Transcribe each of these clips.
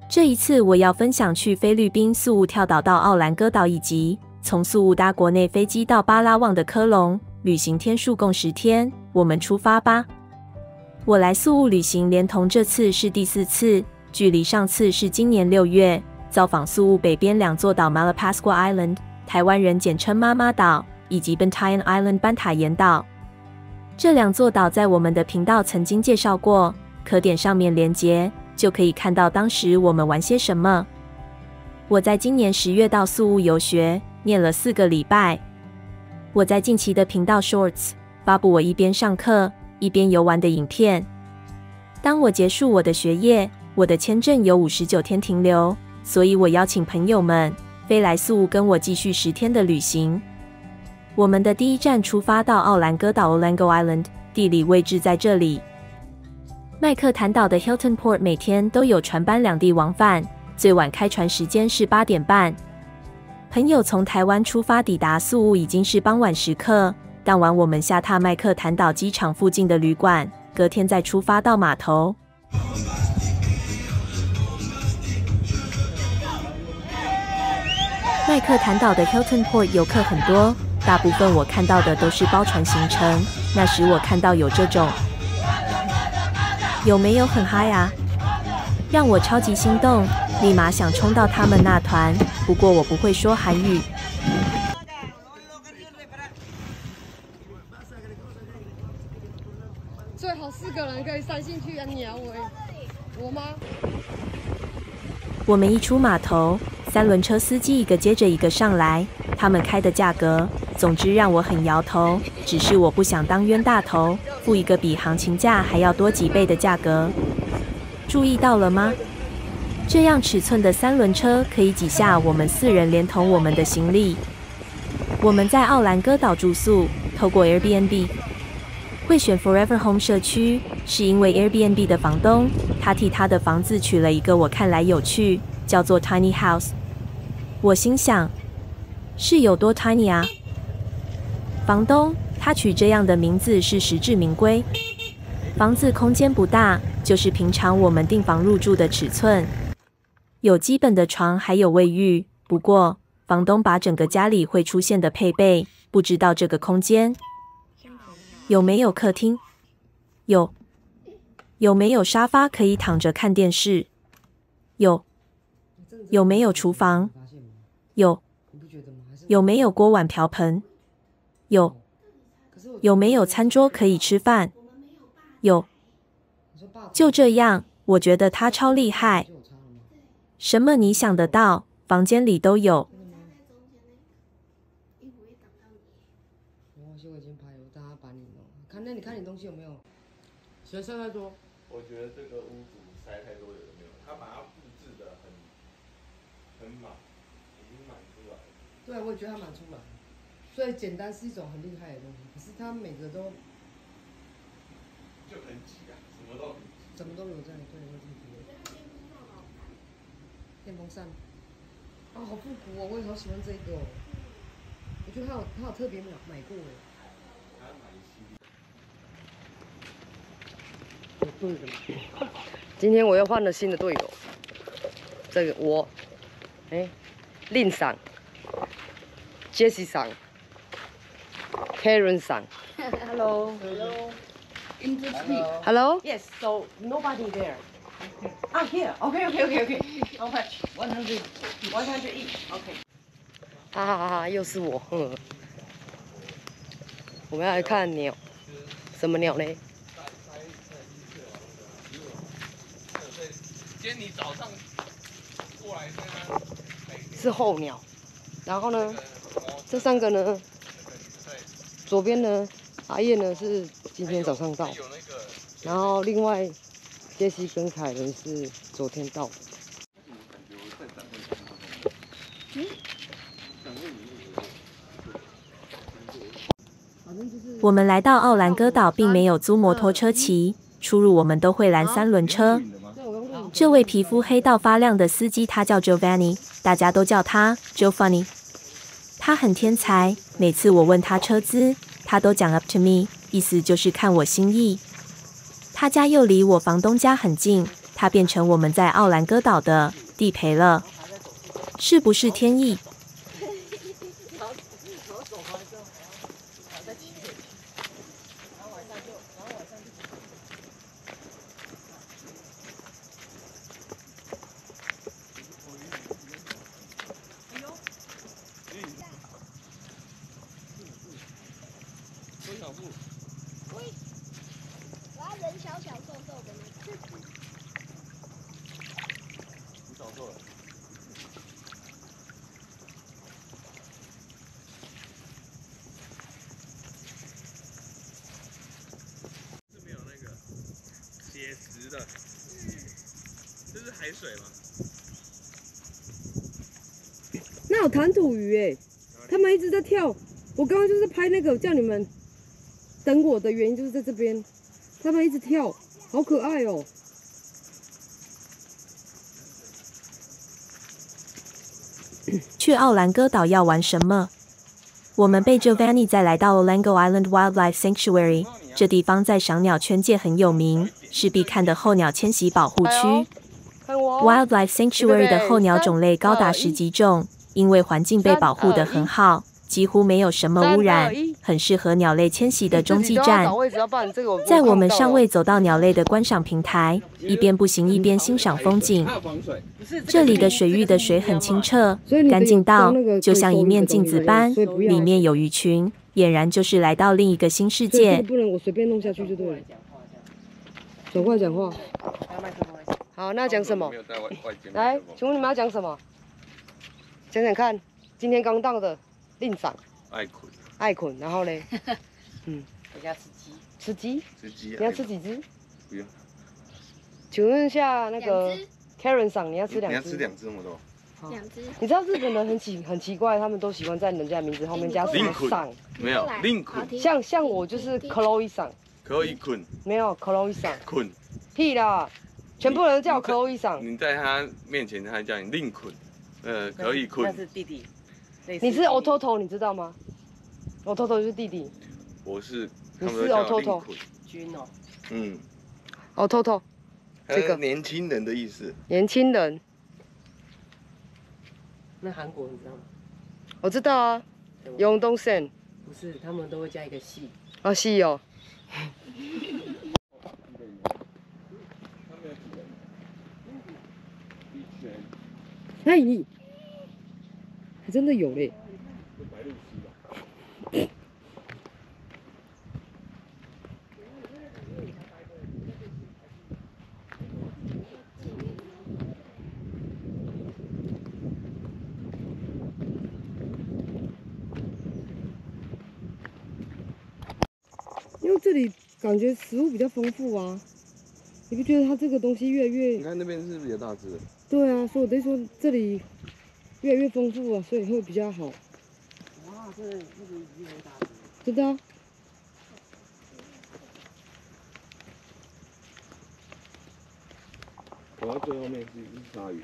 这一次我要分享去菲律宾宿务跳岛到奥兰戈岛，以及从宿务搭国内飞机到巴拉望的科隆，旅行天数共10天。我们出发吧！我来宿务旅行，连同这次是第4次，距离上次是今年6月，造访宿务北边2座岛 Malapascua Island， 台湾人简称妈妈岛，以及 Bantayan Island 班塔岩岛。这2座岛在我们的频道曾经介绍过，可点上面连结，就可以看到当时我们玩些什么。我在今年10月到宿务游学，念了4个礼拜。我在近期的频道 Shorts 发布我一边上课一边游玩的影片。当我结束我的学业，我的签证有59天停留，所以我邀请朋友们飞来宿务跟我继续10天的旅行。我们的第一站出发到奥兰戈岛 Olango Island， 地理位置在这里。麦克坦岛的 Hilton Port 每天都有船班两地往返，最晚开船时间是8点半。朋友从台湾出发抵达宿务已经是傍晚时刻，当晚我们下榻麦克坦岛机场附近的旅馆，隔天再出发到码头。麦克坦岛的 Hilton Port 游客很多，大部分我看到的都是包船行程。那时我看到有这种，有没有很嗨啊？让我超级心动，立马想冲到他们那团。不过我不会说韩语。最好4个人可以塞进去啊！鸟我吗？我们一出码头，3轮车司机一个接着一个上来，他们开的价格，总之让我很摇头。只是我不想当冤大头，付一个比行情价还要多几倍的价格。注意到了吗？这样尺寸的3轮车可以挤下我们4人，连同我们的行李。我们在奥兰戈岛住宿，透过 Airbnb。会选 Forever Home 社区，是因为 Airbnb 的房东，他替他的房子取了一个我看来有趣，叫做 Tiny House。我心想，是有多 tiny 啊？房东他取这样的名字是实至名归。房子空间不大，就是平常我们订房入住的尺寸，有基本的床，还有卫浴。不过，房东把整个家里会出现的配备，不知道这个空间有没有客厅？有。有没有沙发可以躺着看电视？有。有没有厨房？有。有没有锅碗瓢盆？有。有没有餐桌可以吃饭？有。就这样，我觉得他超厉害。什么你想得到，房间里都有。那你看你东西有没有？谁塞太多？我觉得这个屋主塞太多有没有？他把它布置的很满，已经满出来了。对，我也觉得他满出来。所以简单是一种很厉害的东西，可是他每个都就很挤啊，什么都有在，对，我这么觉得。电风扇，啊，好复古哦，我也好喜欢这个哦。我觉得他有特别买过哎。今天我又换了新的队友，这个我，令赏 ，Jessie 赏 ，Karen 赏 Hello. Introduce me. Hello. Yes. So nobody there. Ah, here. Okay. How much? 100. 100 each. Okay. 哈，又是我。我们要来看鸟，什么鸟呢？今天你早上过来是候鸟，然后呢，这3个呢，左边呢，阿燕呢是今天早上到，然后另外杰西跟凯伦是昨天到。我们来到奥兰戈岛，并没有租摩托车骑，出入我们都会拦3轮车。这位皮肤黑到发亮的司机，他叫 Giovanni， 大家都叫他 Joe Funny。他很天才，每次我问他车资，他都讲 up to me， 意思就是看我心意。他家又离我房东家很近，它变成我们在奥兰戈岛的地陪了，是不是天意？我要人小小瘦瘦的那个。你找错了。是没有那个写实的，这是海水吗？那有弹土鱼哎，他们一直在跳。我刚刚就是拍那个叫你们等我的原因，就是在这边，他们一直跳，好可爱哦。去奥兰戈岛要玩什么？我们被 Giovanni 载来到 Olango Island Wildlife Sanctuary， 这地方在赏鸟圈界很有名，是必看的候鸟迁徙保护区。Wildlife Sanctuary 的候鸟种类高达10几种，因为环境被保护得很好，几乎没有什么污染，很适合鸟类迁徙的中继站。在我们尚未走到鸟类的观赏平台，一边步行一边欣赏风景。这里的水域的水很清澈，干净到就像一面镜子般，里面有鱼群，俨然就是来到另一个新世界。不能我随便弄下去就对了。转过来讲话。好，那讲什么？来，请问你们要讲什么？讲讲看，今天刚到的令长。爱捆，然后嘞，回家吃鸡。吃鸡？吃鸡。你要吃几只？不用。请问一下那个 Karen 桑，你要吃2只？你要吃2只那么多2只。你知道日本人很奇怪，他们都喜欢在人家名字后面加什么桑？没有，令捆。像我就是 Chloe 桑。可以捆。没有 Chloe 桑。捆。屁啦！全部人叫我 Chloe 桑。你在他面前，他叫你令捆。可以捆。那是弟弟。你是 Ototo， 你知道吗？Ototo 就是弟弟。我是。你是 Ototo。君哦。Ototo。这个年轻人的意思。年轻人。那韩国你知道吗？我知道啊，永东县。不是，他们都会加一个系。哦，系哦。哎，还真的有嘞。因为这里感觉食物比较丰富啊，你不觉得它这个东西越来越……你看那边是不是比较大只？对啊，所以我得说这里越来越丰富啊，所以会比较好。哇，这个鱼很大只。真的啊。我要最后面是鲨鱼。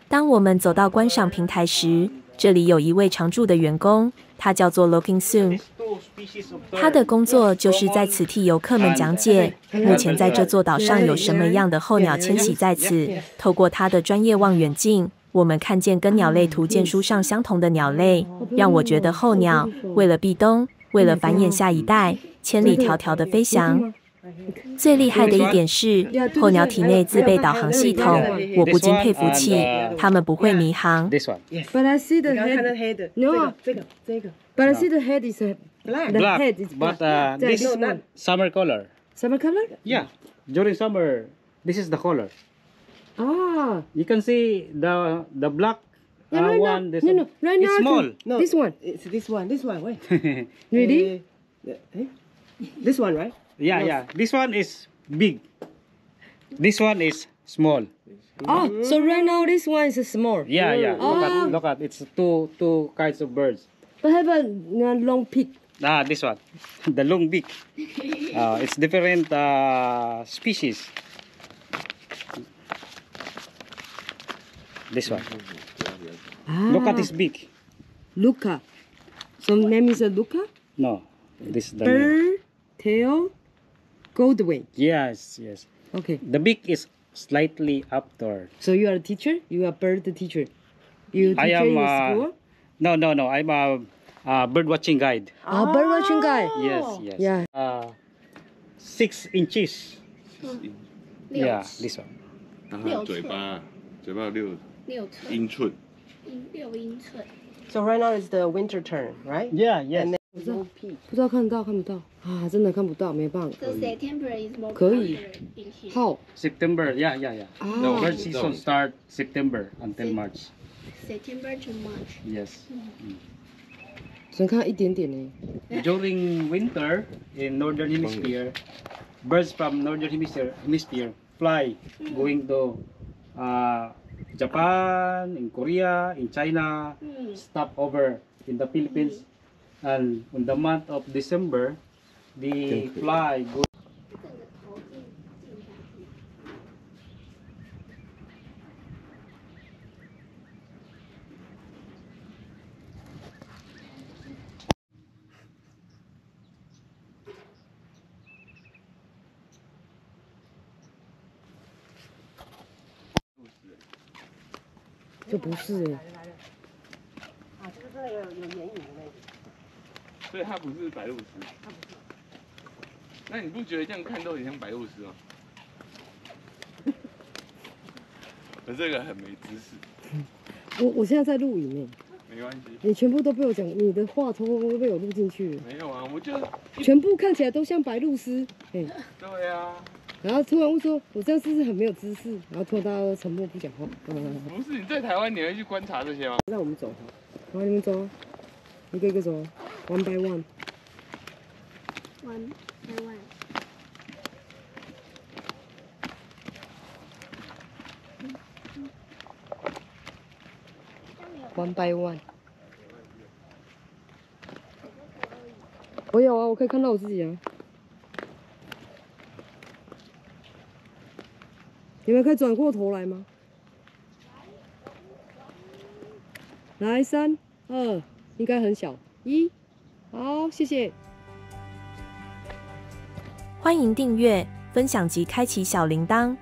当我们走到观赏平台时，这里有一位常驻的员工，他叫做 Looking Soon。他的工作就是在此替游客们讲解，目前在这座岛上有什么样的候鸟迁徙在此。透过他的专业望远镜，我们看见跟鸟类图鉴书上相同的鸟类，让我觉得候鸟为了避冬，为了繁衍下一代，千里迢迢的飞翔。最厉害的一点是，候鸟体内自备导航系统，我不禁佩服起，它们不会迷航。But I see the head. No, 这个。But I see the head is black. The head is black. But this is summer color. Summer color? Yeah. During summer, this is the color. Ah. You can see the black Yeah, right now, one, this no, one. no, right now. It's I small. can- No, This one. It's this one. This one. Wait. Really? This one, right? Yeah, Yes. yeah. This one is big. This one is small. Oh, so right now this one is small. Yeah, yeah. Oh. Look at. It's two kinds of birds. But have a long peak. Ah, this one, the long beak. It's different species. This one. Look at his beak. Luca. So name is a Luca. No, this is the name. Bird, tail, goldwing. Yes, yes. Okay. The beak is slightly upward. So you are a teacher? You are bird teacher? You I teacher am. in school? No. I'm a bird watching guide. Bird watching guy. Yes, yes. Yeah. 6 inches. 六 Yeah, 尺 this one. 然后它嘴巴有六英寸，六英寸。 So right now is the winter turn, right? Yeah, yes. And then no peak. 不知道看得到看不到啊，真的看不到，没办法。 The September is more 可以 popular in here. How? September. Yeah. Ah. Bird season start September until March. September to March. Yes. 只能看到一点点呢。 During winter in northern hemisphere, birds from northern hemisphere fly going to Japan, in Korea, in China, stop over in the Philippines, and in the month of December, they fly go. 就不是哎，所以它不是白鹭鸶。那你不觉得这样看都很像白鹭鸶吗？我这个很没知识，我现在在录影呢，没关系。你全部都被我讲，你的话通通都被我录进去了，没有啊，我就全部看起来都像白鹭鸶。哎，对啊，然后突然问说，我这样是不是很没有知识？然后突然大家都沉默不讲话。不是你在台湾你会去观察这些吗？让我们走，好，你们走，一个一个走，one by one。 One by one. One by one。我有啊，我可以看到我自己啊。你们可以转过头来吗？来，3、2，应该很小，1，好，谢谢。欢迎订阅、分享及开启小铃铛，